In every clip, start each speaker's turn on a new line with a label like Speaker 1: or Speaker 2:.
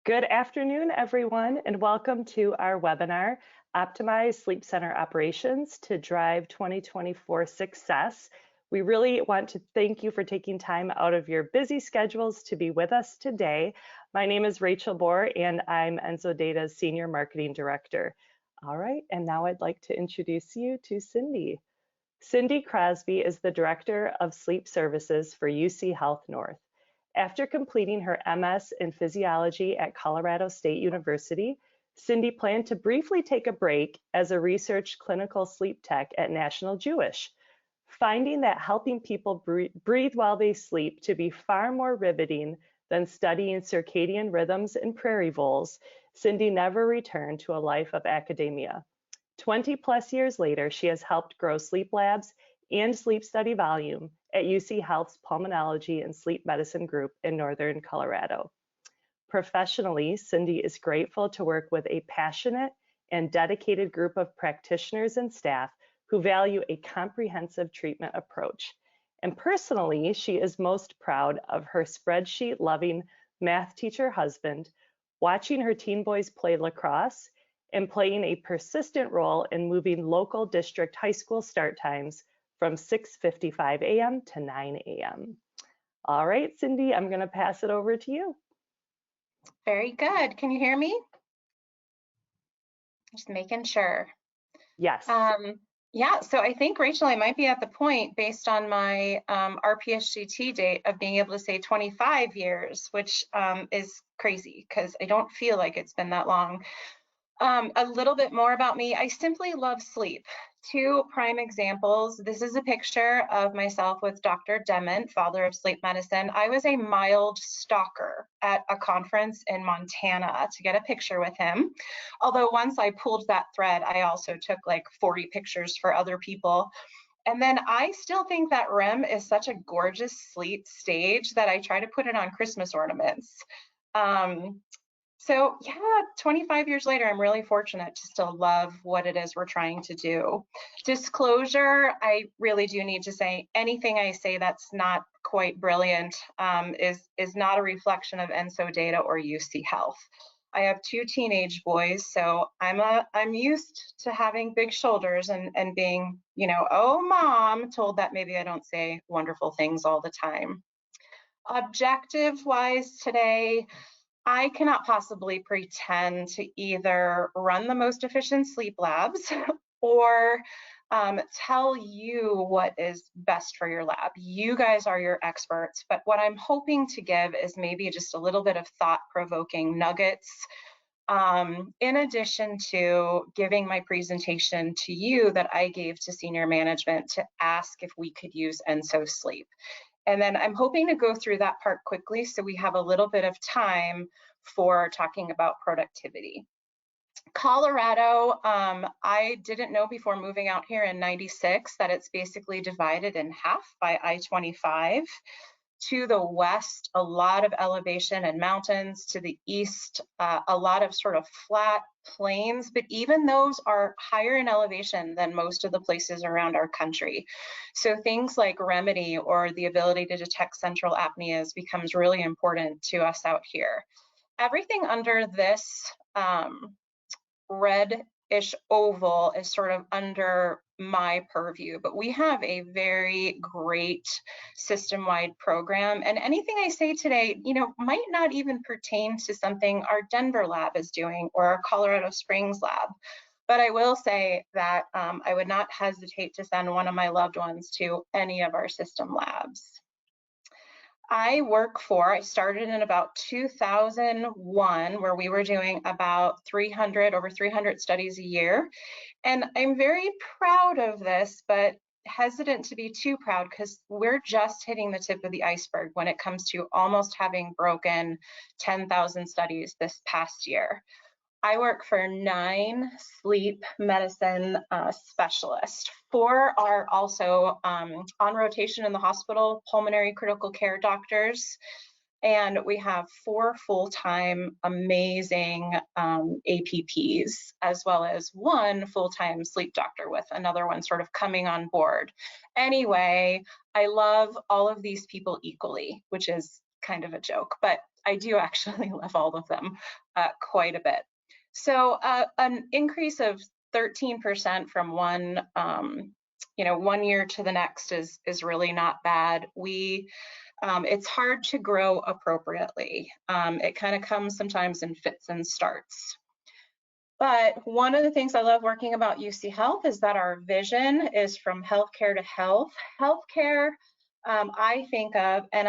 Speaker 1: Good afternoon, everyone, and welcome to our webinar, Optimize Sleep Center Operations to Drive 2024 Success. We really want to thank you for taking time out of your busy schedules to be with us today. My name is Rachel Bohr, and I'm EnsoData's Senior Marketing Director. All right, and now I'd like to introduce you to Cindy. Cindy Crosby is the Director of Sleep Services for UCHealth North. After completing her MS in physiology at Colorado State University, Cindy planned to briefly take a break as a research clinical sleep tech at National Jewish. Finding that helping people breathe while they sleep to be far more riveting than studying circadian rhythms and prairie voles, Cindy never returned to a life of academia. 20 plus years later, she has helped grow sleep labs and sleep study volume at UCHealth's Pulmonology and Sleep Medicine group in Northern Colorado. Professionally, Cindy is grateful to work with a passionate and dedicated group of practitioners and staff who value a comprehensive treatment approach. And personally, she is most proud of her spreadsheet-loving math teacher husband, watching her teen boys play lacrosse, and playing a persistent role in moving local district high school start times from 6:55 a.m. to 9 a.m. All right, Cindy, I'm going to pass it over to you.
Speaker 2: Very good. Can you hear me? Just making sure.
Speaker 1: Yes.
Speaker 2: Yeah, so I think, Rachel, I might be at the point based on my RPSGT date of being able to say 25 years, which is crazy because I don't feel like it's been that long. A little bit more about me. I simply love sleep. Two prime examples. This is a picture of myself with Dr. Dement, father of sleep medicine. I was a mild stalker at a conference in Montana to get a picture with him. Although once I pulled that thread, I also took like 40 pictures for other people. And then I still think that REM is such a gorgeous sleep stage that I try to put it on Christmas ornaments. So yeah, 25 years later, I'm really fortunate to still love what it is we're trying to do. Disclosure, I really do need to say anything I say that's not quite brilliant is not a reflection of EnsoData or UCHealth. I have two teenage boys, so I'm used to having big shoulders and being, you know, oh mom, told that maybe I don't say wonderful things all the time. Objective-wise today, I cannot possibly pretend to either run the most efficient sleep labs or tell you what is best for your lab. You guys are your experts, but what I'm hoping to give is maybe just a little bit of thought-provoking nuggets in addition to giving my presentation to you that I gave to senior management to ask if we could use EnsoSleep. And then I'm hoping to go through that part quickly so we have a little bit of time for talking about productivity. Colorado, I didn't know before moving out here in '96 that it's basically divided in half by I-25. To the west, a lot of elevation and mountains. To the east, a lot of sort of flat plains, but even those are higher in elevation than most of the places around our country. So things like remedy or the ability to detect central apneas becomes really important to us out here. Everything under this reddish oval is sort of under my purview, but we have a very great system-wide program, and anything I say today, you know, might not even pertain to something our Denver lab is doing or our Colorado Springs lab. But I will say that I would not hesitate to send one of my loved ones to any of our system labs. I started in about 2001, where we were doing about over 300 studies a year. And I'm very proud of this, but hesitant to be too proud because we're just hitting the tip of the iceberg when it comes to almost having broken 10,000 studies this past year. I work for 9 sleep medicine specialists. 4 are also on rotation in the hospital, pulmonary critical care doctors. And we have 4 full-time amazing APPs, as well as 1 full-time sleep doctor with another one sort of coming on board. Anyway, I love all of these people equally, which is kind of a joke, but I do actually love all of them quite a bit. So an increase of 13% from one, you know, 1 year to the next is really not bad. It's hard to grow appropriately. It kind of comes sometimes in fits and starts. But one of the things I love working about UC Health is that our vision is from healthcare to health. Healthcare, I think of, and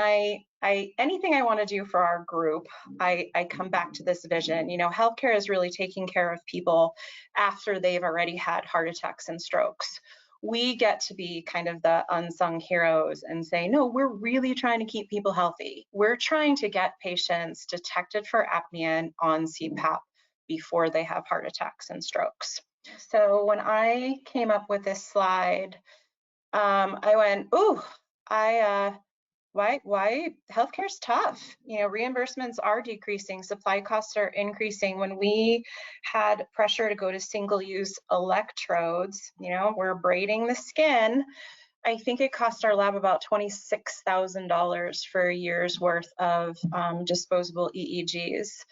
Speaker 2: anything I want to do for our group, I come back to this vision. You know, healthcare is really taking care of people after they've already had heart attacks and strokes. We get to be kind of the unsung heroes and say, no, we're really trying to keep people healthy. We're trying to get patients detected for apnea and on CPAP before they have heart attacks and strokes. So when I came up with this slide, I went, ooh, why healthcare's tough. You know, reimbursements are decreasing, supply costs are increasing. When we had pressure to go to single-use electrodes, you know, we're braiding the skin. I think it cost our lab about $26,000 for a year's worth of disposable EEGs.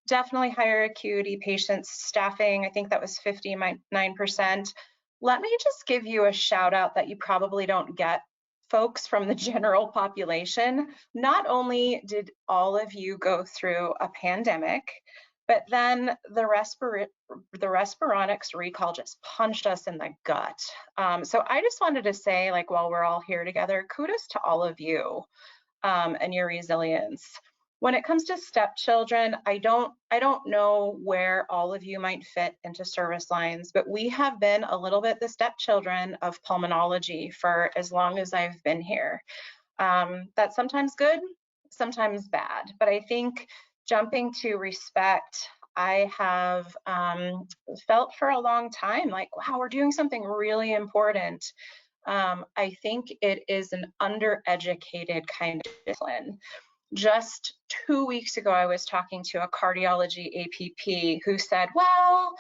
Speaker 2: Definitely higher acuity patients, staffing, I think that was 59%. Let me just give you a shout out that you probably don't get, folks, from the general population. Not only did all of you go through a pandemic, but then the Respironics recall just punched us in the gut. So I just wanted to say, like, while we're all here together, kudos to all of you and your resilience. When it comes to stepchildren, I don't know where all of you might fit into service lines, but we have been a little bit the stepchildren of pulmonology for as long as I've been here. That's sometimes good, sometimes bad, but I think jumping to respect, I have felt for a long time like, wow, we're doing something really important. I think it is an undereducated kind of discipline. Just 2 weeks ago, I was talking to a cardiology APP who said, well,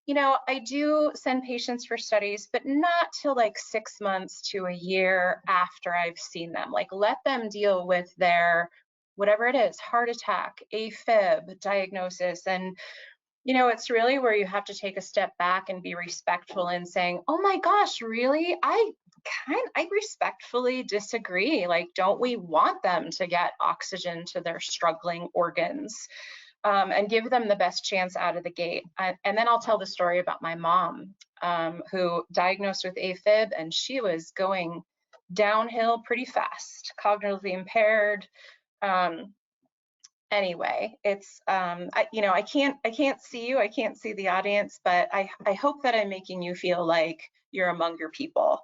Speaker 2: you know, I do send patients for studies, but not till like 6 months to a year after I've seen them. Like, let them deal with their, whatever it is, heart attack, AFib diagnosis. And, you know, it's really where you have to take a step back and be respectful in saying, oh my gosh, really? I respectfully disagree. Like, don't we want them to get oxygen to their struggling organs and give them the best chance out of the gate? And then I'll tell the story about my mom who diagnosed with AFib, and she was going downhill pretty fast, cognitively impaired. Anyway, it's you know, I can't see you, I can't see the audience, but I hope that I'm making you feel like you're among your people.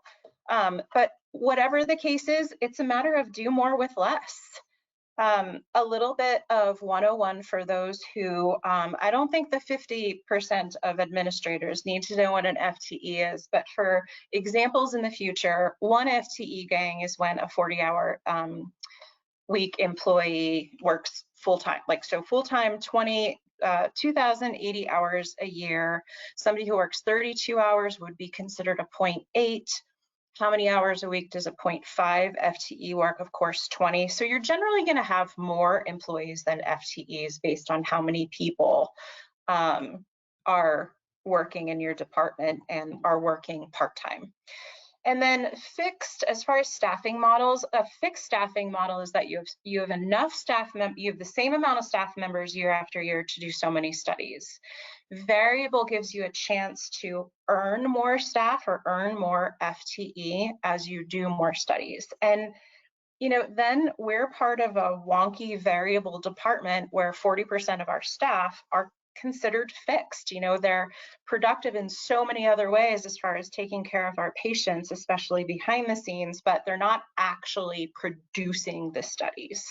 Speaker 2: But whatever the case is, it's a matter of do more with less. A little bit of 101 for those who, I don't think the 50% of administrators need to know what an FTE is, but for examples in the future, one FTE gang is when a 40-hour week employee works full-time, like so full-time 2,080 hours a year. Somebody who works 32 hours would be considered a 0.8. How many hours a week does a 0.5 FTE work? Of course, 20. So you're generally going to have more employees than FTEs based on how many people are working in your department and are working part-time. And then fixed, as far as staffing models, a fixed staffing model is that you have enough staff members, you have the same amount of staff members year after year to do so many studies. Variable gives you a chance to earn more staff or earn more FTE as you do more studies. And you know, then we're part of a wonky variable department where 40% of our staff are considered fixed. You know, they're productive in so many other ways as far as taking care of our patients, especially behind the scenes, but they're not actually producing the studies.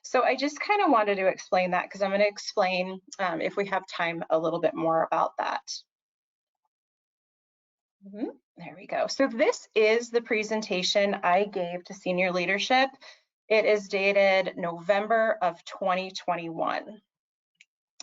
Speaker 2: So I just kind of wanted to explain that because I'm going to explain, if we have time, a little bit more about that. There we go. So this is the presentation I gave to senior leadership. It is dated November of 2021.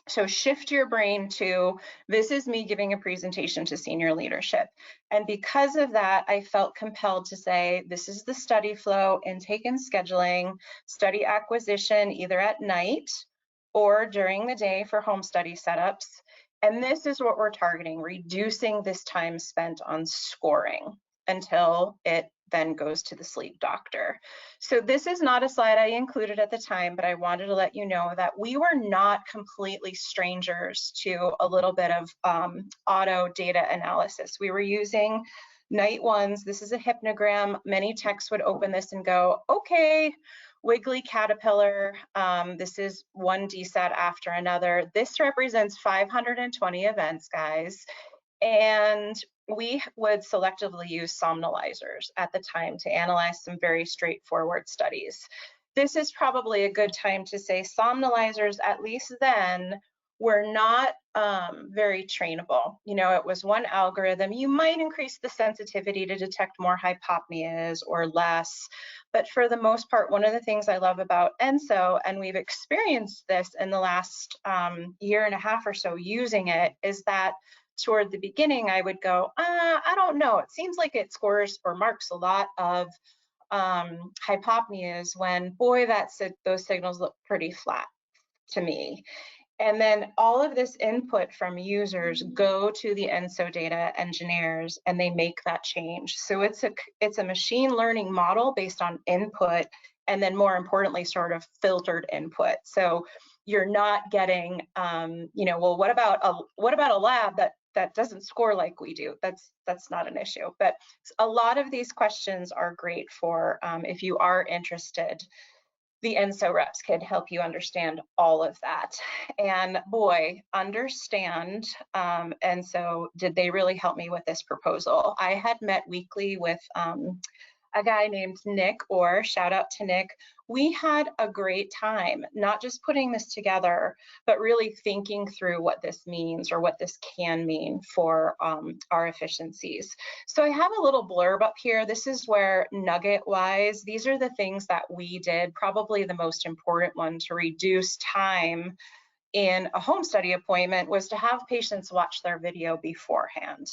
Speaker 2: So shift your brain to, this is me giving a presentation to senior leadership. And because of that, I felt compelled to say, this is the study flow, intake and scheduling, study acquisition, either at night or during the day for home study setups. And this is what we're targeting, reducing this time spent on scoring until it then goes to the sleep doctor. So this is not a slide I included at the time, but I wanted to let you know that we were not completely strangers to a little bit of auto data analysis. We were using night ones. This is a hypnogram. Many techs would open this and go, okay, wiggly caterpillar. This is one DSAT after another. This represents 520 events, guys. And we would selectively use somnolizers at the time to analyze some very straightforward studies. This is probably a good time to say somnolizers, at least then, were not very trainable. You know, it was one algorithm. You might increase the sensitivity to detect more hypopneas or less, but for the most part, one of the things I love about Enso, and we've experienced this in the last year and a half or so using it, is that toward the beginning, I would go, I don't know. It seems like it scores or marks a lot of hypopneas when, boy, those signals look pretty flat to me. And then all of this input from users go to the EnsoData engineers, and they make that change. So it's a machine learning model based on input, and then more importantly, sort of filtered input. So you're not getting, you know, well, what about a lab that doesn't score like we do? That's not an issue. But a lot of these questions are great for if you are interested. The Enso reps can help you understand all of that. And boy, understand Enso, did they really help me with this proposal? I had met weekly with a guy named Nick, or shout out to Nick. We had a great time, not just putting this together, but really thinking through what this means or what this can mean for our efficiencies. So I have a little blurb up here. This is where nugget-wise, these are the things that we did, probably the most important one to reduce time in a home study appointment was to have patients watch their video beforehand.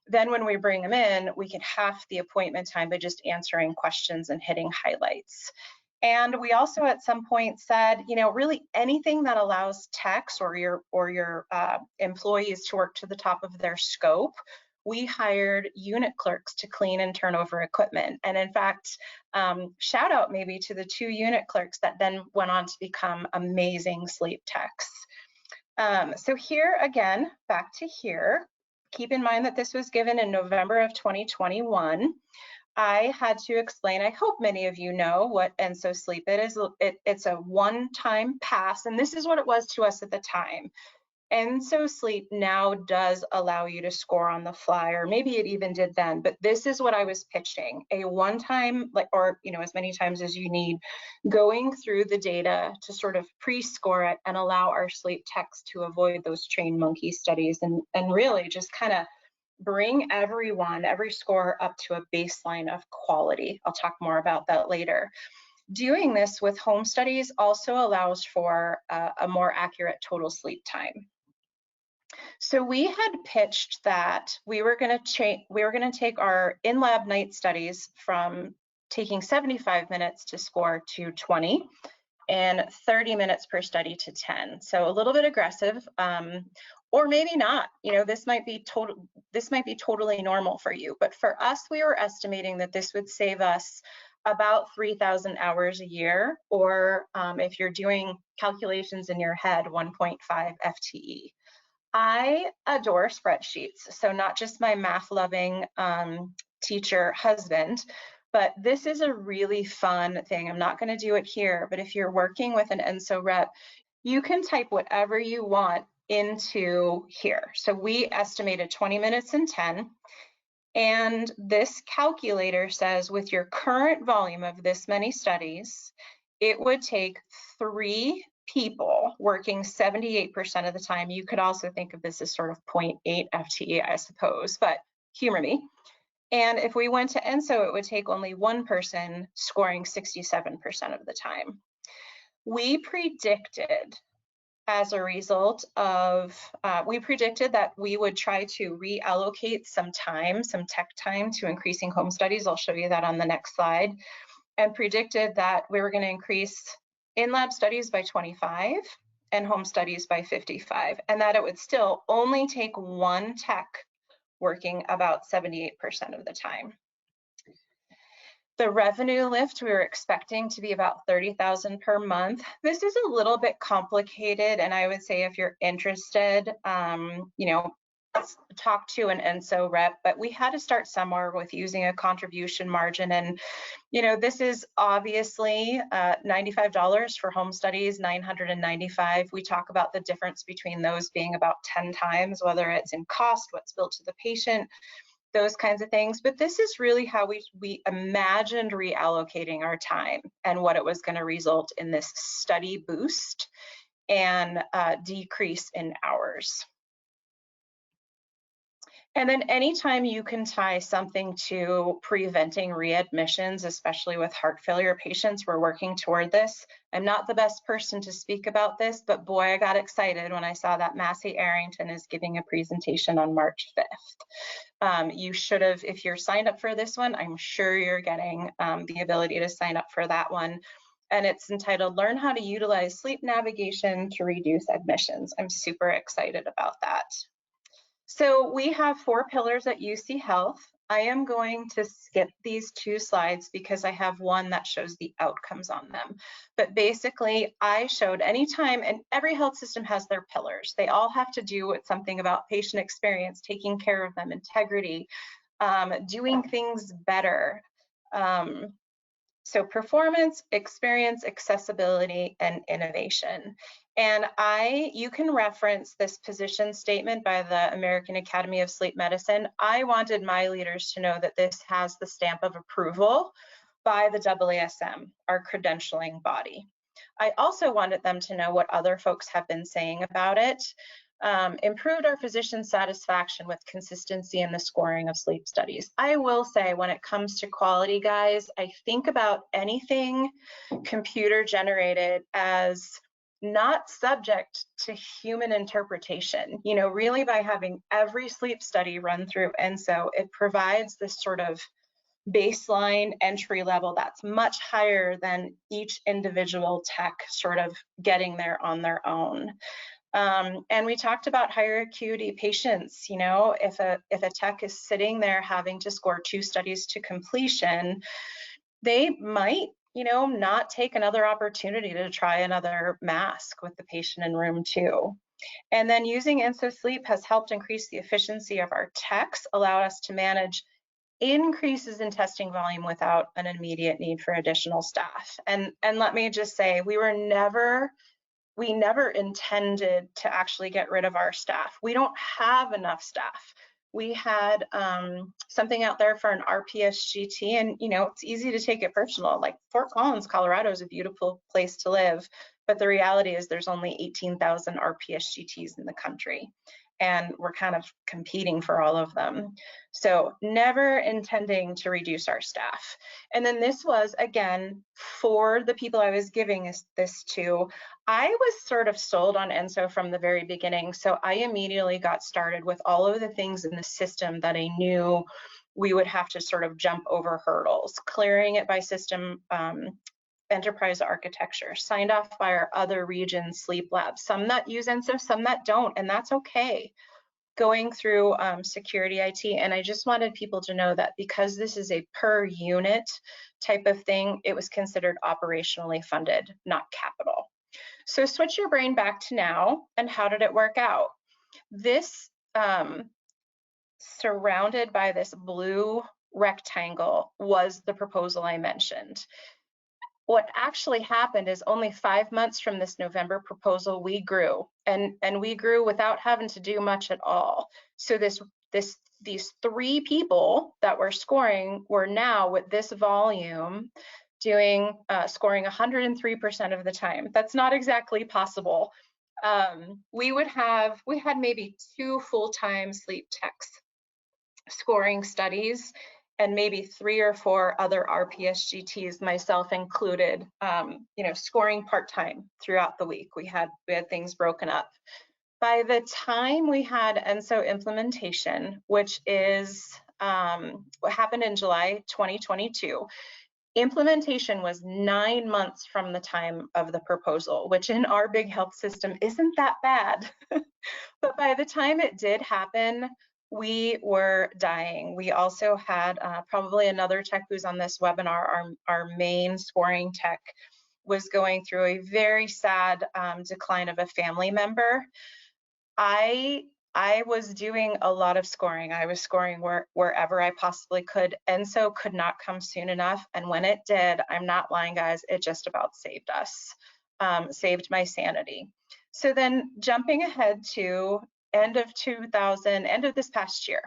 Speaker 2: Then when we bring them in, we can half the appointment time by just answering questions and hitting highlights. And we also at some point said, you know, really anything that allows techs or your employees to work to the top of their scope, we hired unit clerks to clean and turn over equipment. And in fact, shout out maybe to the 2 unit clerks that then went on to become amazing sleep techs. So here again, back to here. Keep in mind that this was given in November of 2021. I had to explain, I hope many of you know what EnsoSleep is. It's a one-time pass, and this is what it was to us at the time. EnsoSleep now does allow you to score on the fly, or maybe it even did then, but this is what I was pitching, a one-time, like, or, you know, as many times as you need, going through the data to sort of pre-score it and allow our sleep techs to avoid those trained monkey studies and really just kind of bring every score up to a baseline of quality. I'll talk more about that later. Doing this with home studies also allows for a more accurate total sleep time. So we had pitched that we were going to take our in-lab night studies from taking 75 minutes to score to 20 and 30 minutes per study to 10. So a little bit aggressive, or maybe not. You know, this might be totally normal for you. But for us, we were estimating that this would save us about 3,000 hours a year, or if you're doing calculations in your head, 1.5 FTE. I adore spreadsheets, so not just my math-loving teacher husband, but this is a really fun thing. I'm not going to do it here, but if you're working with an Enso rep, you can type whatever you want into here. So we estimated 20 minutes and 10. And this calculator says with your current volume of this many studies, it would take 3 people working 78% of the time. You could also think of this as sort of 0.8 FTE, I suppose, but humor me. And if we went to Enso, it would take only 1 person scoring 67% of the time. We predicted, as a result of, we predicted that we would try to reallocate some time, some tech time to increasing home studies. I'll show you that on the next slide. And predicted that we were going to increase in-lab studies by 25 and home studies by 55, and that it would still only take one tech working about 78% of the time. The revenue lift, we were expecting to be about 30,000 per month. This is a little bit complicated, and I would say if you're interested, you know, talk to an Enso rep, but we had to start somewhere with using a contribution margin. And, you know, this is obviously $95 for home studies, $995. We talk about the difference between those being about 10 times, whether it's in cost, what's billed to the patient, those kinds of things. But this is really how we imagined reallocating our time and what it was going to result in this study boost and decrease in hours. And then anytime you can tie something to preventing readmissions, especially with heart failure patients, we're working toward this. I'm not the best person to speak about this, but boy, I got excited when I saw that Massey Arrington is giving a presentation on March 5th. You should have, if you're signed up for this one, I'm sure you're getting the ability to sign up for that one. And it's entitled, Learn How to Utilize Sleep Navigation to Reduce Admissions. I'm super excited about that. So we have 4 pillars at UCHealth. I am going to skip these 2 slides because I have one that shows the outcomes on them. But basically, I showed anytime, and every health system has their pillars. They all have to do with something about patient experience, taking care of them, integrity, doing things better. So performance, experience, accessibility, and innovation. And you can reference this position statement by the American Academy of Sleep Medicine. I wanted my leaders to know that this has the stamp of approval by the AASM, our credentialing body. I also wanted them to know what other folks have been saying about it. Improved our physician satisfaction with consistency in the scoring of sleep studies. I will say when it comes to quality, guys, I think about anything computer generated as not subject to human interpretation. You know, really by having every sleep study run through Enso, it provides this sort of baseline entry level that's much higher than each individual tech sort of getting there on their own. And we talked about higher acuity patients. You know, if a tech is sitting there having to score 2 studies to completion, they might, you know, not take another opportunity to try another mask with the patient in room 2. And then using EnsoSleep has helped increase the efficiency of our techs, allowed us to manage increases in testing volume without an immediate need for additional staff. And let me just say, we never intended to actually get rid of our staff. We don't have enough staff. We had something out there for an RPSGT, and you know, it's easy to take it personal. Like Fort Collins, Colorado is a beautiful place to live, but the reality is there's only 18,000 RPSGTs in the country, and we're kind of competing for all of them. So never intending to reduce our staff. And then this was, again, for the people I was giving this to, I was sort of sold on Enso from the very beginning. So I immediately got started with all of the things in the system that I knew we would have to sort of jump over hurdles, clearing it by system enterprise architecture, signed off by our other regions, sleep labs, some that use Enso, some that don't, and that's okay. Going through security IT, and I just wanted people to know that because this is a per unit type of thing, it was considered operationally funded, not capital. So switch your brain back to now, and how did it work out? This surrounded by this blue rectangle was the proposal I mentioned. What actually happened is only 5 months from this November proposal, we grew, and we grew without having to do much at all. So these 3 people that were scoring were now, with this volume, doing scoring 103% of the time. That's not exactly possible. We had maybe 2 full-time sleep techs scoring studies, and maybe 3 or 4 other RPSGTs, myself included, you know, scoring part-time throughout the week. We had things broken up. By the time we had Enso implementation, which is what happened in July 2022, Implementation was 9 months from the time of the proposal, which in our big health system isn't that bad. But by the time it did happen, we were dying. We also had probably another tech who's on this webinar, our main scoring tech, was going through a very sad decline of a family member. I was doing a lot of scoring. I was scoring wherever I possibly could. Enso could not come soon enough. And when it did, I'm not lying, guys, it just about saved us, saved my sanity. So then jumping ahead to end of this past year,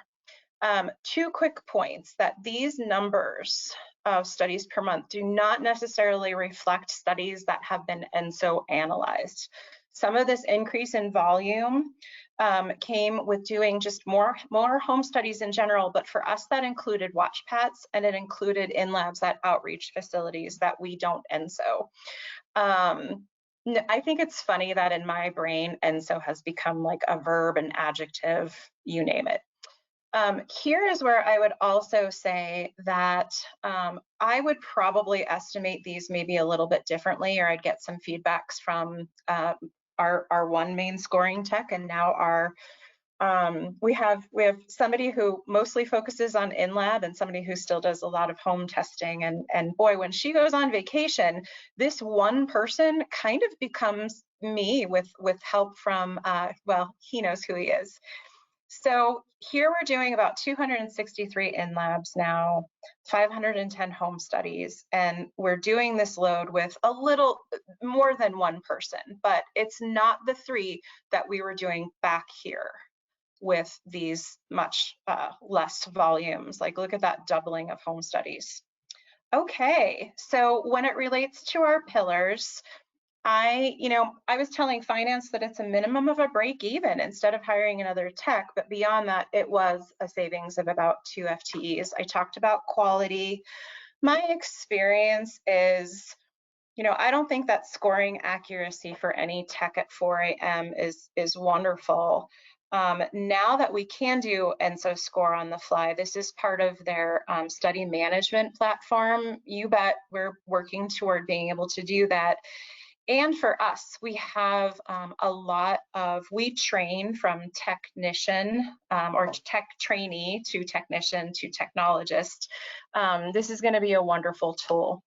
Speaker 2: 2 quick points: that these numbers of studies per month do not necessarily reflect studies that have been ENSO analyzed. Some of this increase in volume came with doing just more home studies in general, but for us that included watch pats, and it included in labs at outreach facilities that we don't ENSO. I think it's funny that in my brain, ENSO has become like a verb, an adjective, you name it. Here is where I would also say that I would probably estimate these maybe a little bit differently, or I'd get some feedbacks from our one main scoring tech, and now our we have somebody who mostly focuses on in-lab and somebody who still does a lot of home testing. And boy, when she goes on vacation, this one person kind of becomes me with help from, well, he knows who he is. So here we're doing about 263 in labs now, 510 home studies, and we're doing this load with a little more than one person, but it's not the 3 that we were doing back here with these much less volumes. Like, look at that doubling of home studies. Okay, so when it relates to our pillars, I was telling finance that it's a minimum of a break even instead of hiring another tech, but beyond that, it was a savings of about 2 FTEs. I talked about quality. My experience is, I don't think that scoring accuracy for any tech at 4 a.m. is wonderful. Now that we can do EnsoScore on the fly, this is part of their study management platform. You bet we're working toward being able to do that. And for us, we have we train from technician or tech trainee to technician to technologist. This is going to be a wonderful tool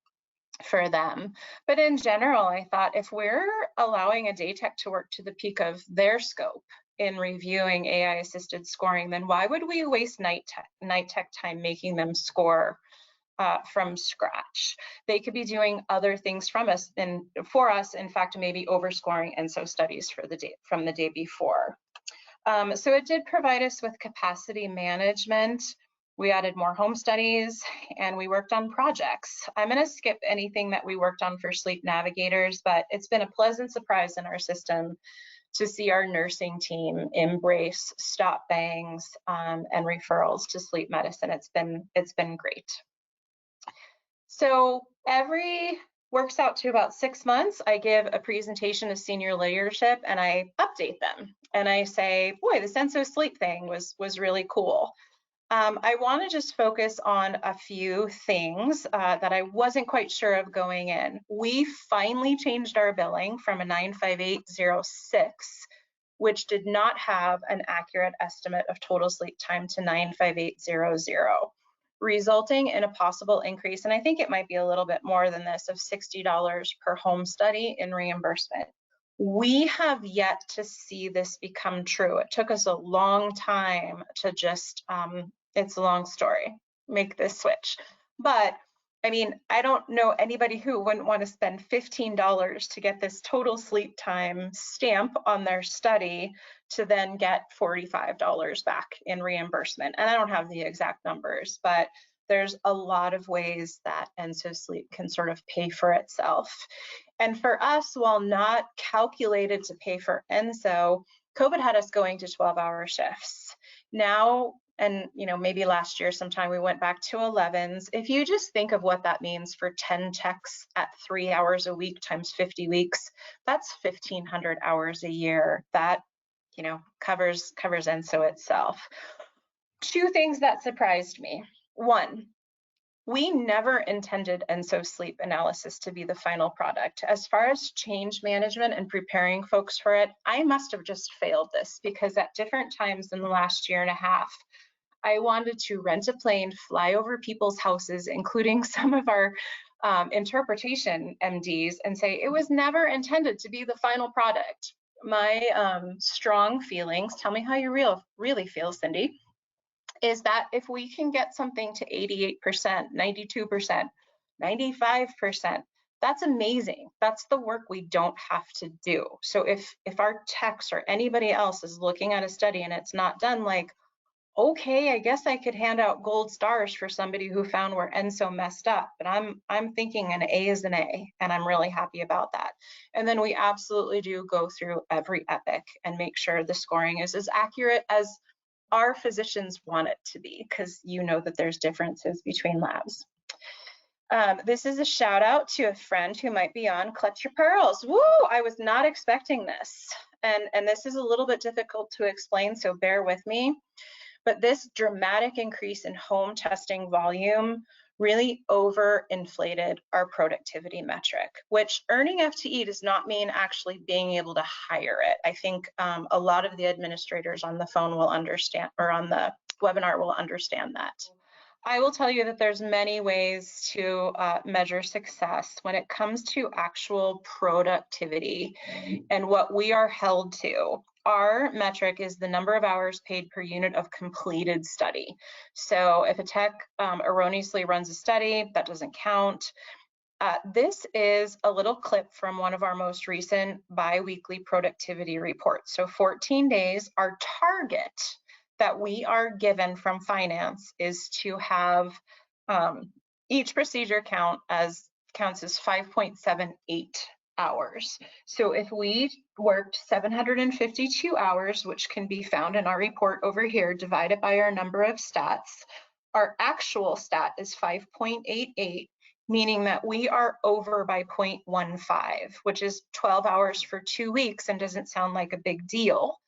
Speaker 2: for them. But in general, I thought if we're allowing a day tech to work to the peak of their scope in reviewing AI-assisted scoring, then why would we waste night tech time making them score from scratch? They could be doing other things for us, in fact, maybe overscoring ENSO studies from the day before. So it did provide us with capacity management. We added more home studies and we worked on projects. I'm going to skip anything that we worked on for sleep navigators, but it's been a pleasant surprise in our system to see our nursing team embrace stop bangs and referrals to sleep medicine. It's been great. So works out to about 6 months. I give a presentation to senior leadership and I update them. And I say, boy, this EnsoSleep thing was really cool. I want to just focus on a few things that I wasn't quite sure of going in. We finally changed our billing from a 95806, which did not have an accurate estimate of total sleep time, to 95800, resulting in a possible increase, and I think it might be a little bit more than this, of $60 per home study in reimbursement. We have yet to see this become true. It took us a long time to just, it's a long story, make this switch. But I mean, I don't know anybody who wouldn't want to spend $15 to get this total sleep time stamp on their study to then get $45 back in reimbursement. And I don't have the exact numbers, but there's a lot of ways that EnsoSleep can sort of pay for itself. And for us, while not calculated to pay for Enso, COVID had us going to 12-hour shifts. Now, and maybe last year sometime we went back to 11s. If you just think of what that means for 10 techs at 3 hours a week times 50 weeks, that's 1,500 hours a year. That covers Enso itself. 2 things that surprised me. 1, We never intended EnsoSleep analysis to be the final product. As far as change management and preparing folks for it, I must have just failed this, because at different times in the last year and a half, I wanted to rent a plane, fly over people's houses, including some of our interpretation MDs, and say, it was never intended to be the final product. My strong feelings, tell me how you really feel, Cindy, is that if we can get something to 88%, 92%, 95%, that's amazing. That's the work we don't have to do. So if our techs or anybody else is looking at a study and it's not done, like, okay, I guess I could hand out gold stars for somebody who found where Enso messed up, but I'm thinking an A is an A, and I'm really happy about that. And then we absolutely do go through every epic and make sure the scoring is as accurate as our physicians want it to be, because you know that there's differences between labs. This is a shout out to a friend who might be on. Clutch your pearls. Woo, I was not expecting this. And this is a little bit difficult to explain, so bear with me. But this dramatic increase in home testing volume really overinflated our productivity metric, which earning FTE does not mean actually being able to hire it. I think a lot of the administrators on the phone will understand, or on the webinar will understand that. I will tell you that there's many ways to measure success when it comes to actual productivity and what we are held to. Our metric is the number of hours paid per unit of completed study. So if a tech erroneously runs a study, that doesn't count. This is a little clip from one of our most recent bi-weekly productivity reports. So 14 days, our target that we are given from finance is to have each procedure counts as 5.78 hours. So if we worked 752 hours, which can be found in our report over here, divided by our number of stats, our actual stat is 5.88, meaning that we are over by 0.15, which is 12 hours for 2 weeks and doesn't sound like a big deal.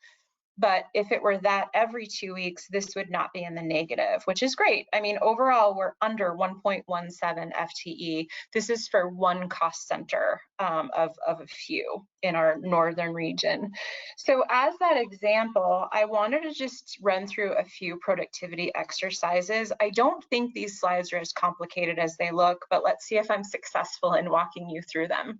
Speaker 2: But if it were that every 2 weeks, this would not be in the negative, which is great. I mean, overall, we're under 1.17 FTE. This is for one cost center of a few in our northern region. So as that example, I wanted to just run through a few productivity exercises. I don't think these slides are as complicated as they look, but let's see if I'm successful in walking you through them.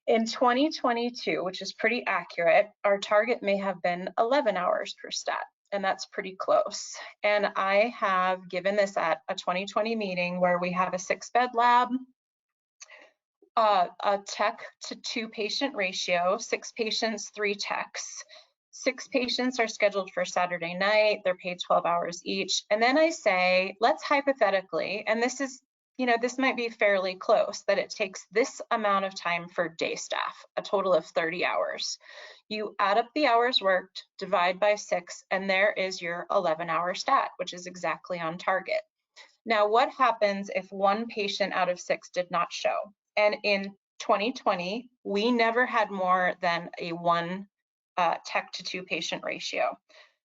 Speaker 2: In 2022, which is pretty accurate, our target may have been 11 hours per stat, and that's pretty close. And I have given this at a 2020 meeting where we have a 6-bed lab, a tech to 2 patient ratio, 6 patients, 3 techs. 6 patients are scheduled for Saturday night, they're paid 12 hours each. And then I say, let's hypothetically, and this is, you know, this might be fairly close, that it takes this amount of time for day staff, a total of 30 hours. You add up the hours worked, divide by 6, and there is your 11-hour stat, which is exactly on target. Now, what happens if 1 patient out of 6 did not show? And in 2020, we never had more than a 1 tech to 2 patient ratio.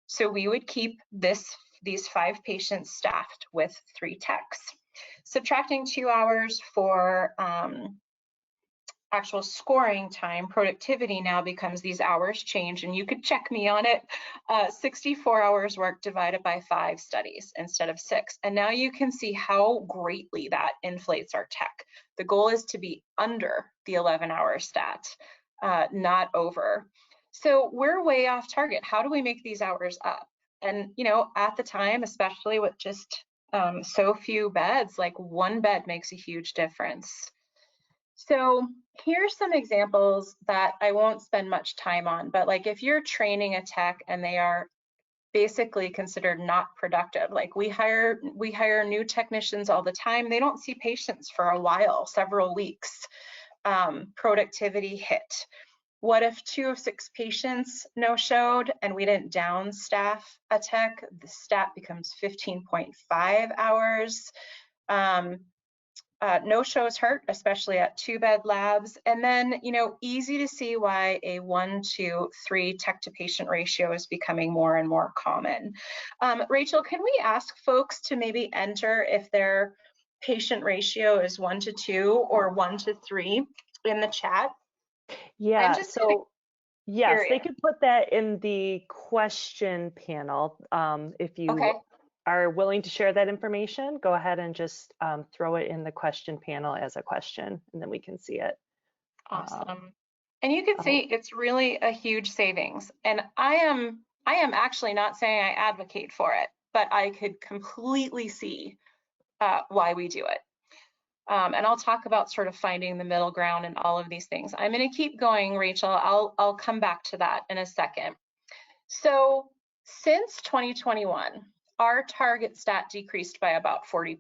Speaker 2: So we would keep these 5 patients staffed with 3 techs. Subtracting 2 hours for actual scoring time, productivity now becomes these hours change, and you could check me on it. 64 hours work divided by 5 studies instead of 6. And now you can see how greatly that inflates our tech. The goal is to be under the 11-hour stat, not over. So we're way off target. How do we make these hours up? And, you know, at the time, especially with just so few beds, like 1 bed makes a huge difference. So here's some examples that I won't spend much time on, but like if you're training a tech and they are basically considered not productive, like we hire new technicians all the time, they don't see patients for a while, several weeks, productivity hit. What if 2 of 6 patients no-showed and we didn't down staff a tech? The stat becomes 15.5 hours. No-shows hurt, especially at 2-bed labs. And then, you know, easy to see why a 1-to-3 tech-to-patient ratio is becoming more and more common. Rachel, can we ask folks to maybe enter if they're patient ratio is 1 to 2 or 1 to 3 in the chat. I'm
Speaker 1: Yeah,
Speaker 2: just kind of
Speaker 1: so yes, they
Speaker 2: curious.
Speaker 1: could put that in the question panel. If
Speaker 2: Okay,
Speaker 1: you are willing to share that information, go ahead and just throw it in the question panel as a question, and then we can see it.
Speaker 2: awesome. And you can see
Speaker 1: Oh,
Speaker 2: it's really a huge savings. And I am actually not saying I advocate for it, but I could completely see why we do it. And I'll talk about sort of finding the middle ground and all of these things. I'm going to keep going, Rachel. I'll come back to that in a second. So since 2021, our target stat decreased by about 40%.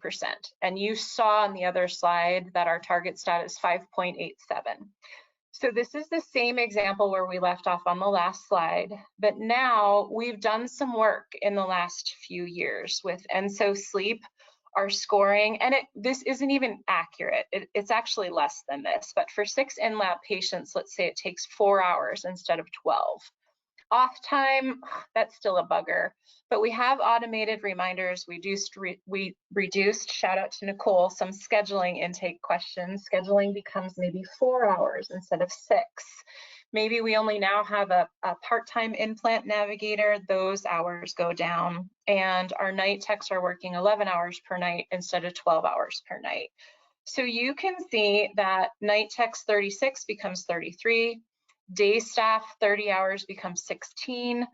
Speaker 2: And you saw on the other slide that our target stat is 5.87. So this is the same example where we left off on the last slide, but now we've done some work in the last few years with EnsoSleep, our scoring, and this isn't even accurate. It's actually less than this, but for 6 in-lab patients, let's say it takes 4 hours instead of 12. Off time, that's still a bugger, but we have automated reminders. We reduced, shout out to Nicole, some scheduling intake questions. Scheduling becomes maybe 4 hours instead of 6. Maybe we only now have a part-time implant navigator. Those hours go down, and our night techs are working 11 hours per night instead of 12 hours per night. So you can see that night techs 36 becomes 33, day staff 30 hours becomes 16,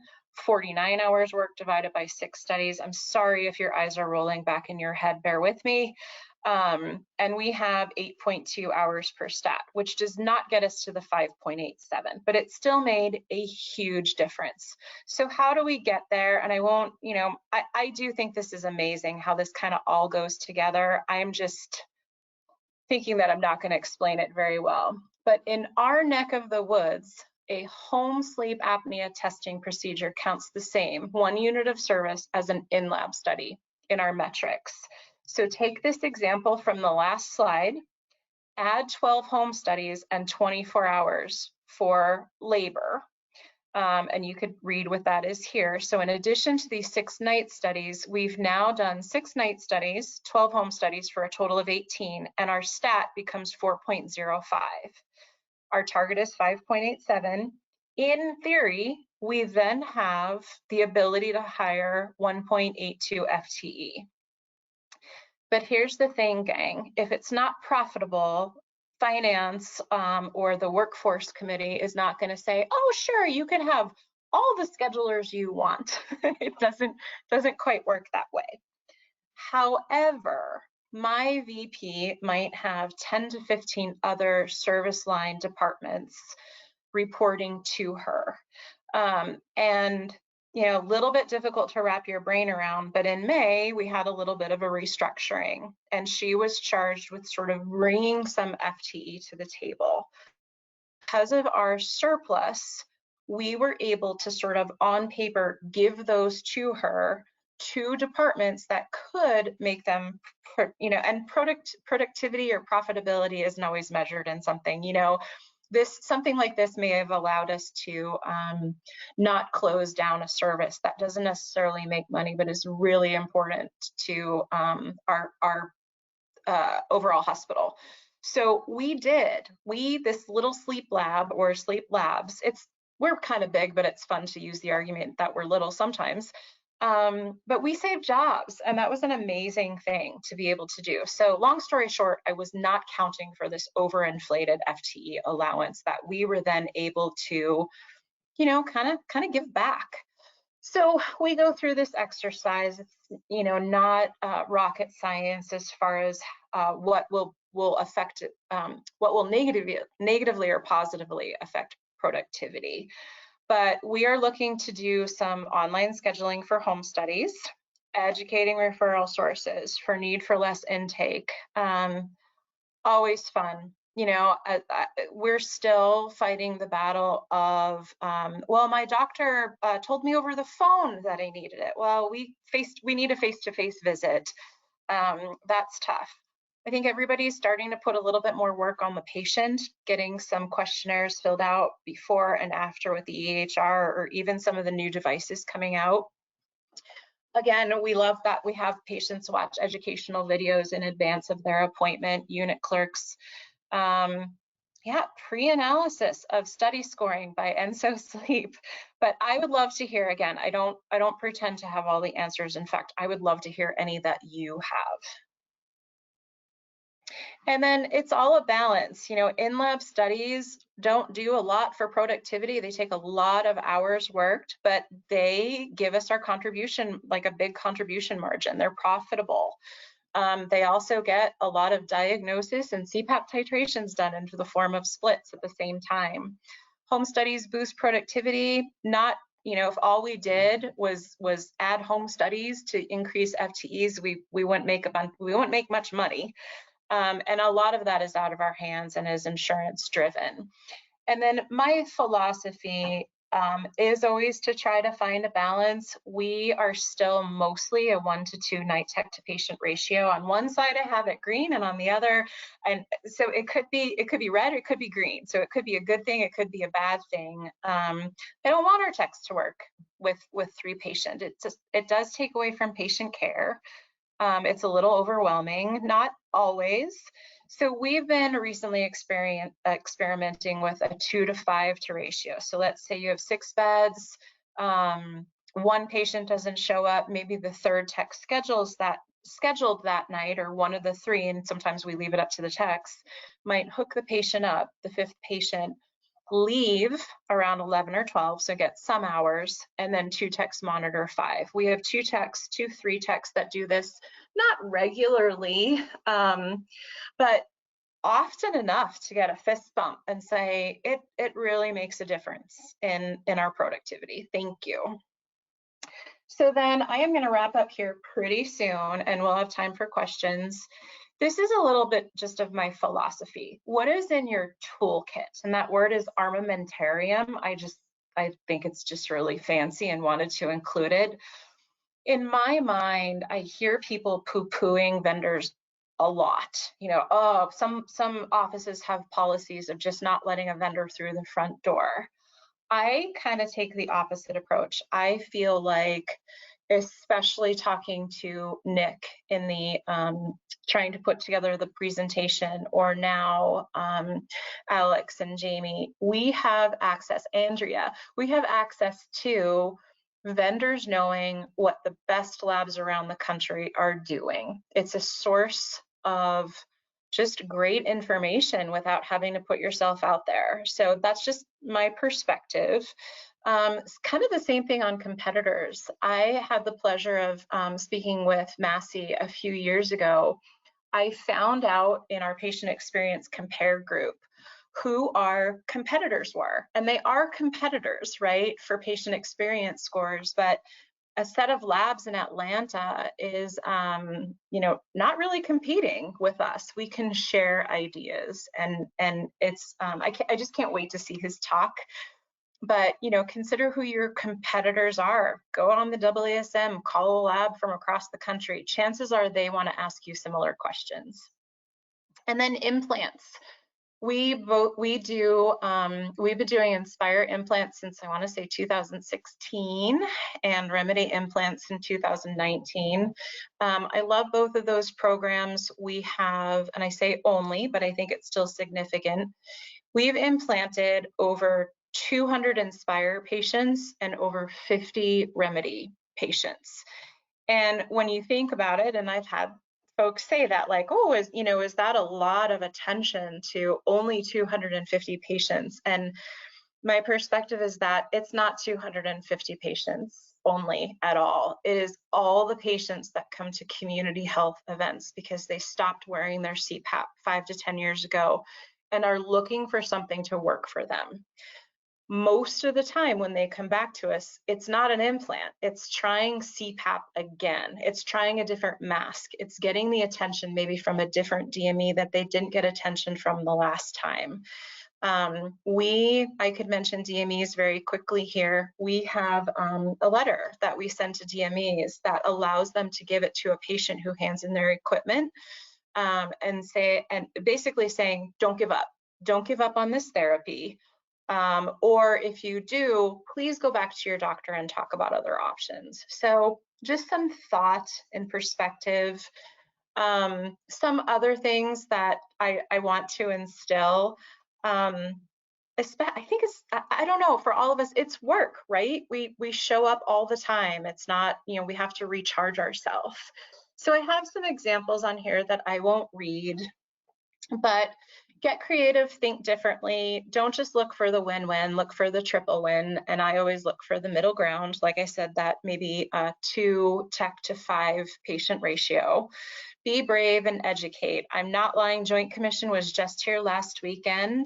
Speaker 2: 49 hours work divided by 6 studies. I'm sorry if your eyes are rolling back in your head, bear with me. And we have 8.2 hours per stat, which does not get us to the 5.87, but it still made a huge difference. So how do we get there? And I won't, I do think this is amazing how this kind of all goes together. I'm just thinking that I'm not going to explain it very well. But in our neck of the woods, a home sleep apnea testing procedure counts the same 1 unit of service as an in-lab study in our metrics. So take this example from the last slide, add 12 home studies and 24 hours for labor. And you could read what that is here. So in addition to these 6 night studies, we've now done 6 night studies, 12 home studies for a total of 18, and our stat becomes 4.05. Our target is 5.87. In theory, we then have the ability to hire 1.82 FTE. But here's the thing, gang, if it's not profitable, finance or the workforce committee is not going to say, oh, sure, you can have all the schedulers you want. It doesn't quite work that way. However, my VP might have 10 to 15 other service line departments reporting to her. And a little bit difficult to wrap your brain around, but in May, we had a little bit of a restructuring, and she was charged with sort of bringing some FTE to the table. Because of our surplus, we were able to sort of on paper give those to her, 2 departments that could make them, and productivity or profitability isn't always measured in something, something like this may have allowed us to not close down a service that doesn't necessarily make money, but is really important to our overall hospital. So this little sleep lab or sleep labs, we're kind of big, but it's fun to use the argument that we're little sometimes. But we saved jobs, and that was an amazing thing to be able to do. So long story short, I was not counting for this overinflated FTE allowance that we were then able to, kind of give back. So we go through this exercise. It's, not rocket science as far as what will affect, what will negatively or positively affect productivity. But we are looking to do some online scheduling for home studies, educating referral sources for need for less intake. Always fun. We're still fighting the battle of, well, my doctor told me over the phone that I needed it. Well, we need a face-to-face visit. That's tough. I think everybody's starting to put a little bit more work on the patient, getting some questionnaires filled out before and after with the EHR, or even some of the new devices coming out. Again, we love that we have patients watch educational videos in advance of their appointment, unit clerks. Yeah, pre-analysis of study scoring by EnsoSleep. But I would love to hear, again, I don't pretend to have all the answers. In fact, I would love to hear any that you have. And then it's all a balance. You know, in-lab studies don't do a lot for productivity. They take a lot of hours worked, but they give us our contribution, like a big contribution margin. They're profitable. They also get a lot of diagnosis and CPAP titrations done into the form of splits at the same time. Home studies boost productivity. Not, you know, if all we did was add home studies to increase FTEs, we wouldn't make much money. And a lot of that is out of our hands and is insurance driven. And then my philosophy is always to try to find a balance. We are still mostly a 1 to 2 night tech to patient ratio. On one side I have it green, and on the other, and so it could be red, it could be green. So it could be a good thing, it could be a bad thing. I don't want our techs to work with 3 patients. It does take away from patient care. It's a little overwhelming, not always. So we've been recently experimenting with a 2 to 5 to ratio. So let's say you have 6 beds, 1 patient doesn't show up, maybe the 3rd tech scheduled that night, or one of the 3, and sometimes we leave it up to the techs, might hook the patient up. The 5th patient leave around 11 or 12, so get some hours, and then 2 techs monitor 5. We have 2 techs, 3 techs that do this, not regularly, but often enough to get a fist bump and say, it really makes a difference in our productivity. Thank you. So then I am going to wrap up here pretty soon, and we'll have time for questions. This is a little bit just of my philosophy. What is in your toolkit? And that word is armamentarium. I think it's just really fancy and wanted to include it. In my mind, I hear people poo-pooing vendors a lot. You know, oh, some offices have policies of just not letting a vendor through the front door. I kind of take the opposite approach. I feel like, especially talking to Nick in the trying to put together the presentation, or now Alex and Jamie, we have access, Andrea, we have access to vendors knowing what the best labs around the country are doing. It's a source of just great information without having to put yourself out there. So that's just my perspective. It's kind of the same thing on competitors. I had the pleasure of speaking with Massey a few years ago. I found out in our patient experience compare group who our competitors were, and they are competitors, right, for patient experience scores, but a set of labs in Atlanta is, you know, not really competing with us. We can share ideas, and it's, I just can't wait to see his talk. But, you know, consider who your competitors are. Go on the AASM, call a lab from across the country. Chances are they want to ask you similar questions. And then implants. We've been doing Inspire implants since, I want to say, 2016, and Remedy implants in 2019. I love both of those programs. We have, and I say only, but I think it's still significant, we've implanted over 200 Inspire patients and over 50 Remedy patients. And when you think about it, and I've had folks say that, like, oh, is that a lot of attention to only 250 patients? And my perspective is that it's not 250 patients only at all. It is all the patients that come to community health events because they stopped wearing their CPAP 5 to 10 years ago and are looking for something to work for them. Most of the time when they come back to us, it's not an implant. It's trying CPAP again. It's trying a different mask. It's getting the attention maybe from a different DME that they didn't get attention from the last time. I could mention DMEs very quickly here. We have a letter that we send to DMEs that allows them to give it to a patient who hands in their equipment, and basically saying, don't give up. Don't give up on this therapy. Or if you do, please go back to your doctor and talk about other options. So just some thought and perspective. Some other things that I want to instill, I think I don't know, for all of us, it's work, right? We show up all the time. It's not, we have to recharge ourselves. So I have some examples on here that I won't read, but get creative, think differently. Don't just look for the win-win, look for the triple win. And I always look for the middle ground. Like I said, that maybe a 2 tech to 5 patient ratio. Be brave and educate. I'm not lying. Joint Commission was just here last weekend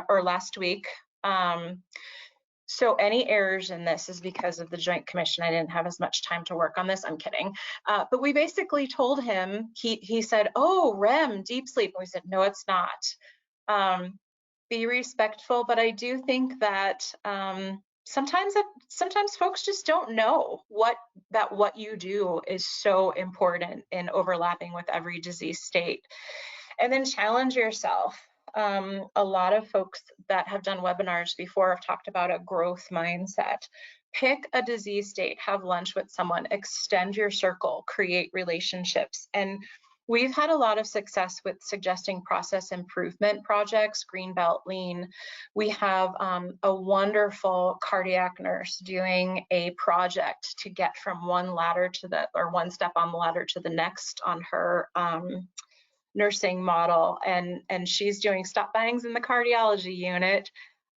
Speaker 2: or last week. So any errors in this is because of the Joint Commission. I didn't have as much time to work on this. I'm kidding. But we basically told him, he said, oh, REM, deep sleep. And we said, no, it's not. Be respectful, but I do think that sometimes folks just don't know what you do is so important in overlapping with every disease state. And then challenge yourself. A lot of folks that have done webinars before have talked about a growth mindset. Pick a disease state, have lunch with someone, extend your circle, create relationships. And we've had a lot of success with suggesting process improvement projects, Greenbelt Lean. We have a wonderful cardiac nurse doing a project to get from one ladder to one step on the ladder to the next on her nursing model, and she's doing stop bangs in the cardiology unit,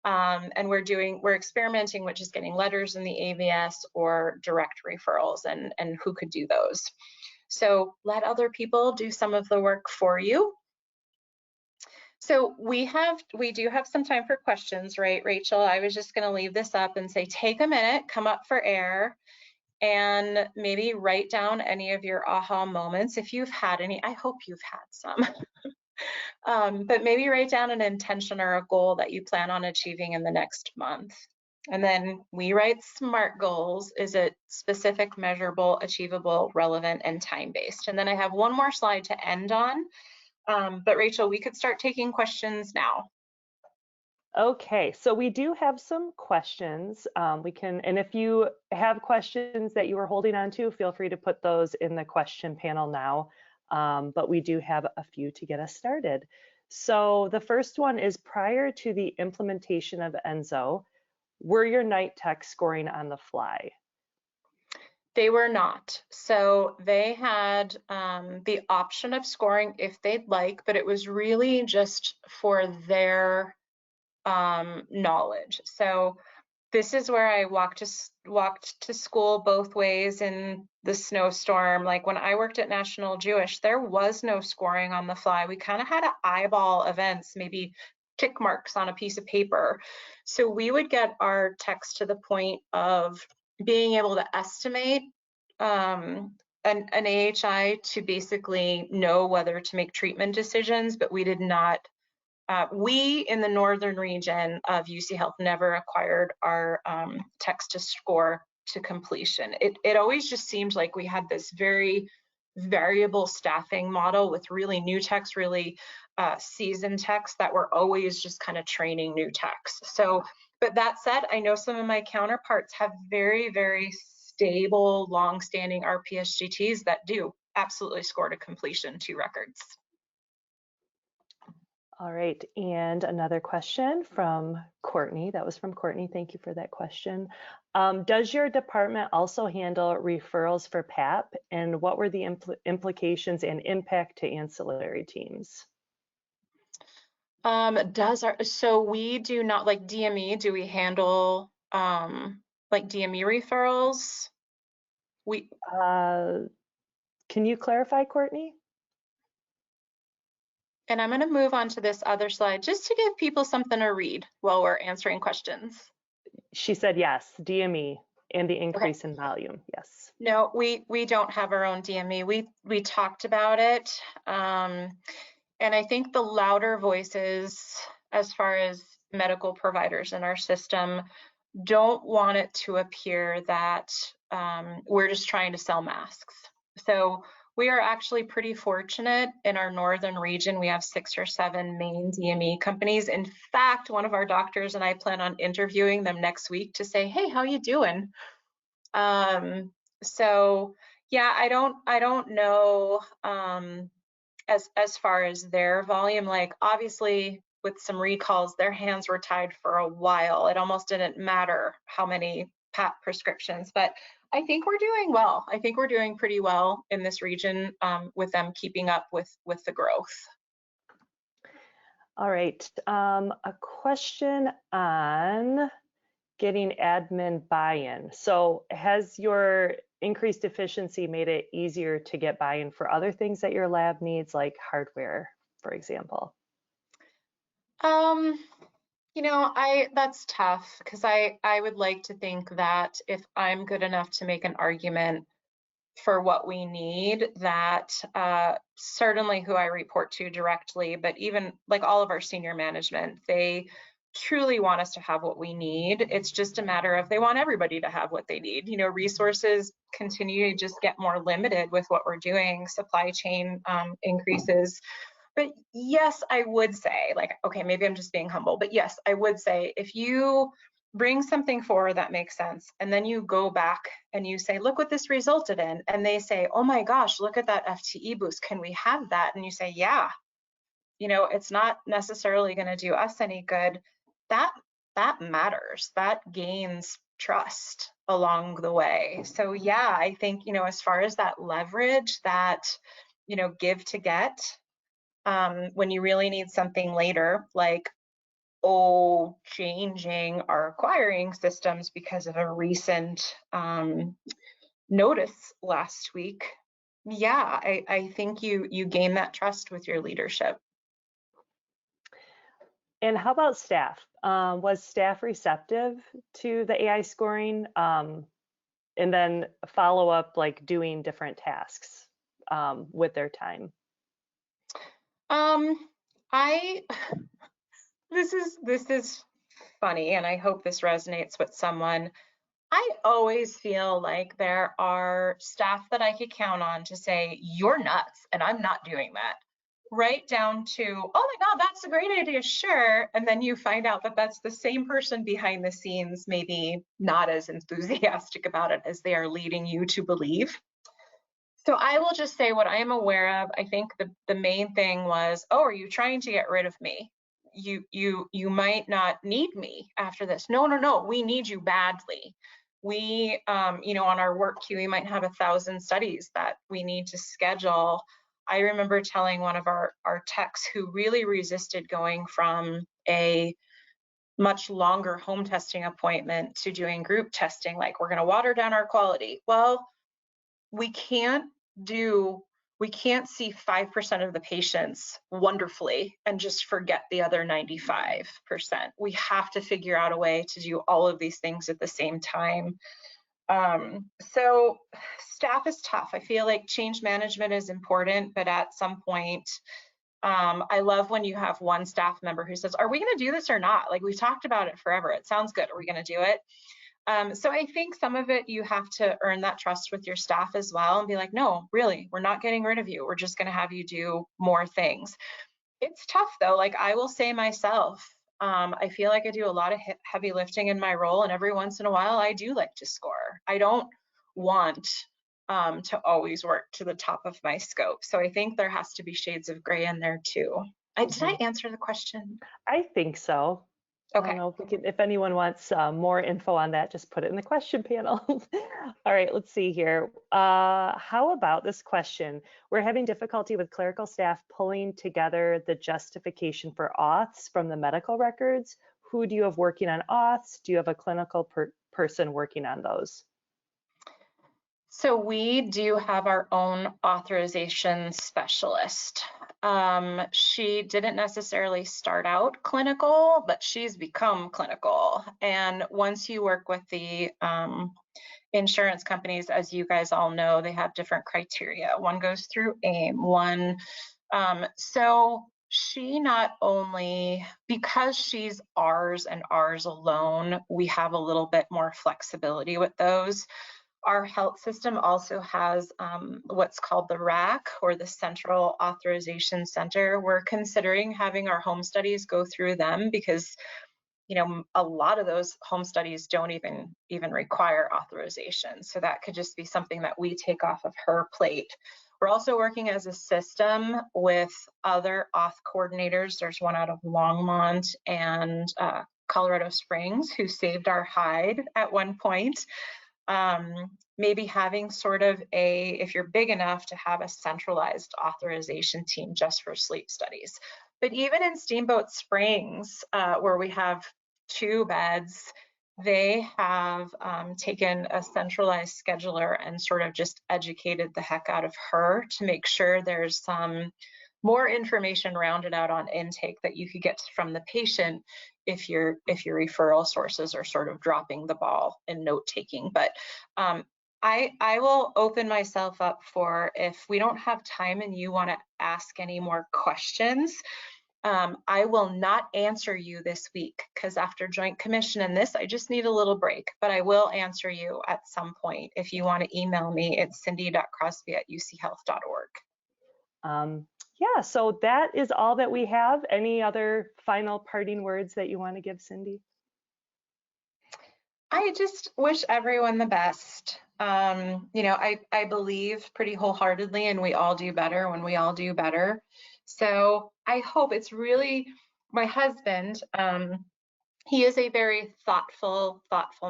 Speaker 2: and we're experimenting with just getting letters in the AVS or direct referrals, and who could do those. So let other people do some of the work for you. So we do have some time for questions, right, Rachel? I was just going to leave this up and say, take a minute, come up for air, and maybe write down any of your aha moments. If you've had any, I hope you've had some. But maybe write down an intention or a goal that you plan on achieving in the next month. And then we write SMART goals. Is it specific, measurable, achievable, relevant, and time-based? And then I have one more slide to end on. But Rachel, we could start taking questions now.
Speaker 1: Okay, so we do have some questions. And if you have questions that you are holding on to, feel free to put those in the question panel now. But we do have a few to get us started. So the first one is, prior to the implementation of Enso, were your night techs scoring on the fly?
Speaker 2: They were not. So they had the option of scoring if they'd like, but it was really just for their knowledge. So this is where I walked to school both ways in the snowstorm. Like when I worked at National Jewish, there was no scoring on the fly. We kind of had to eyeball events, maybe tick marks on a piece of paper. So we would get our text to the point of being able to estimate an AHI to basically know whether to make treatment decisions, but we did not. We in the northern region of UCHealth never acquired our text to score to completion. It always just seemed like we had this very variable staffing model with really new techs, really seasoned techs that were always just kind of training new techs. So, but that said, I know some of my counterparts have very, very stable, long-standing RPSGTs that do absolutely score to completion 2 records.
Speaker 1: All right, and another question from Courtney. That was from Courtney. Thank you for that question. Does your department also handle referrals for PAP, and what were the implications and impact to ancillary teams?
Speaker 2: So we do not, like DME, do we handle like DME referrals?
Speaker 1: Can you clarify, Courtney?
Speaker 2: And I'm going to move on to this other slide just to give people something to read while we're answering questions.
Speaker 1: She said yes, DME and the increase in volume, yes.
Speaker 2: No, we don't have our own DME. We talked about it. And I think the louder voices, as far as medical providers in our system, don't want it to appear that we're just trying to sell masks. So We are actually pretty fortunate in our northern region. We have 6 or 7 main DME companies. In fact, one of our doctors and I plan on interviewing them next week to say, hey, how you doing? So yeah, I don't know as far as their volume. Like obviously with some recalls, their hands were tied for a while. It almost didn't matter how many PAP prescriptions, but I think we're doing well. I think we're doing pretty well in this region with them keeping up with the growth.
Speaker 1: All right, a question on getting admin buy-in. So has your increased efficiency made it easier to get buy-in for other things that your lab needs, like hardware, for example?
Speaker 2: You know, that's tough because I would like to think that if I'm good enough to make an argument for what we need, that certainly who I report to directly, but even like all of our senior management, they truly want us to have what we need. It's just a matter of they want everybody to have what they need. You know, resources continue to just get more limited with what we're doing, supply chain increases. But yes, I would say, like, okay, maybe I'm just being humble, but yes, I would say if you bring something forward that makes sense, and then you go back and you say, look what this resulted in, and they say, oh my gosh, look at that FTE boost, can we have that? And you say, yeah, you know, it's not necessarily going to do us any good. That matters. That gains trust along the way. So yeah, I think, you know, as far as that leverage, that, you know, give to get, when you really need something later, like, oh, changing our acquiring systems because of a recent notice last week. Yeah, I think you gain that trust with your leadership.
Speaker 1: And how about staff? Was staff receptive to the AI scoring? And then follow up, like doing different tasks with their time?
Speaker 2: I this is funny, and I hope this resonates with someone. I always feel like there are staff that I could count on to say, you're nuts, and I'm not doing that. Right down to, oh my God, that's a great idea, sure. And then you find out that that's the same person behind the scenes, maybe not as enthusiastic about it as they are leading you to believe. So I will just say what I am aware of. I think the main thing was, oh, are you trying to get rid of me? You might not need me after this. No, we need you badly. We, you know, on our work queue, we might have 1,000 studies that we need to schedule. I remember telling one of our techs who really resisted going from a much longer home testing appointment to doing group testing, like, we're going to water down our quality. Well, we can't see 5% of the patients wonderfully and just forget the other 95%. We have to figure out a way to do all of these things at the same time. So staff is tough. I feel like change management is important, but at some point, I love when you have one staff member who says, are we going to do this or not? Like, we've talked about it forever. It sounds good. Are we going to do it? So I think some of it, you have to earn that trust with your staff as well and be like, no, really, we're not getting rid of you. We're just going to have you do more things. It's tough though. Like, I will say myself, I feel like I do a lot of heavy lifting in my role, and every once in a while I do like to score. I don't want to always work to the top of my scope. So I think there has to be shades of gray in there too. Did I answer the question?
Speaker 1: I think so.
Speaker 2: Okay.
Speaker 1: I don't know if we can, if anyone wants more info on that, just put it in the question panel. All right, let's see here. How about this question? We're having difficulty with clerical staff pulling together the justification for auths from the medical records. Who do you have working on auths? Do you have a clinical person working on those?
Speaker 2: So we do have our own authorization specialist. She didn't necessarily start out clinical, but she's become clinical. And once you work with the insurance companies, as you guys all know, they have different criteria. One goes through AIM, one. So she not only, because she's ours and ours alone, we have a little bit more flexibility with those. Our health system also has what's called the RAC, or the Central Authorization Center. We're considering having our home studies go through them because, you know, a lot of those home studies don't even require authorization. So that could just be something that we take off of her plate. We're also working as a system with other auth coordinators. There's one out of Longmont and Colorado Springs who saved our hide at one point. Maybe having sort of if you're big enough to have a centralized authorization team just for sleep studies. But even in Steamboat Springs, where we have 2 beds, they have taken a centralized scheduler and sort of just educated the heck out of her to make sure there's some more information rounded out on intake that you could get from the patient if your referral sources are sort of dropping the ball in note taking. But I will open myself up for, if we don't have time and you want to ask any more questions, I will not answer you this week because after Joint Commission and this, I just need a little break, but I will answer you at some point. If you want to email me, it's cindy.crosby@uchealth.org.
Speaker 1: Yeah, so that is all that we have. Any other final parting words that you want to give, Cindy?
Speaker 2: I just wish everyone the best. You know, I believe pretty wholeheartedly, and we all do better when we all do better. So I hope it's really, my husband, he is a very thoughtful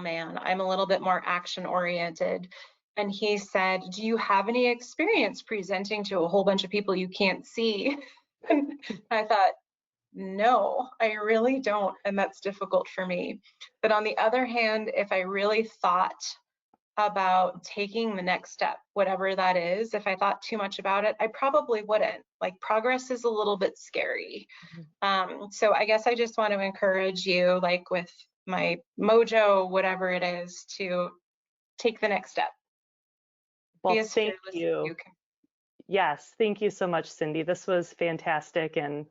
Speaker 2: man. I'm a little bit more action oriented. And he said, do you have any experience presenting to a whole bunch of people you can't see? And I thought, no, I really don't, and that's difficult for me. But on the other hand, if I really thought about taking the next step, whatever that is, if I thought too much about it, I probably wouldn't. Like, progress is a little bit scary. So I guess I just want to encourage you, like with my mojo, whatever it is, to take the next step.
Speaker 1: Well,
Speaker 2: Be as
Speaker 1: thank
Speaker 2: fearless as
Speaker 1: you.
Speaker 2: you can.
Speaker 1: Yes, thank you so much, Cindy. This was fantastic, and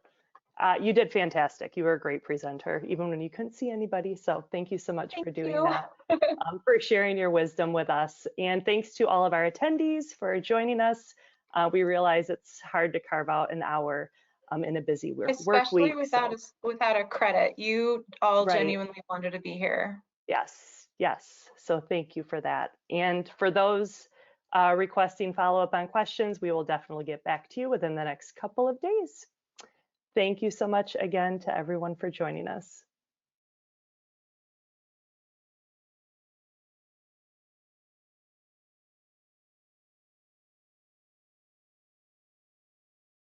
Speaker 1: you did fantastic. You were a great presenter, even when you couldn't see anybody. So thank you so much for doing that, for sharing your wisdom with us. And thanks to all of our attendees for joining us. We realize it's hard to carve out an hour in a busy work
Speaker 2: Especially
Speaker 1: week.
Speaker 2: without a credit. You all
Speaker 1: Right.
Speaker 2: genuinely wanted to be here.
Speaker 1: Yes, yes. So thank you for that. And for those requesting follow-up on questions, we will definitely get back to you within the next couple of days. Thank you so much again to everyone for joining us.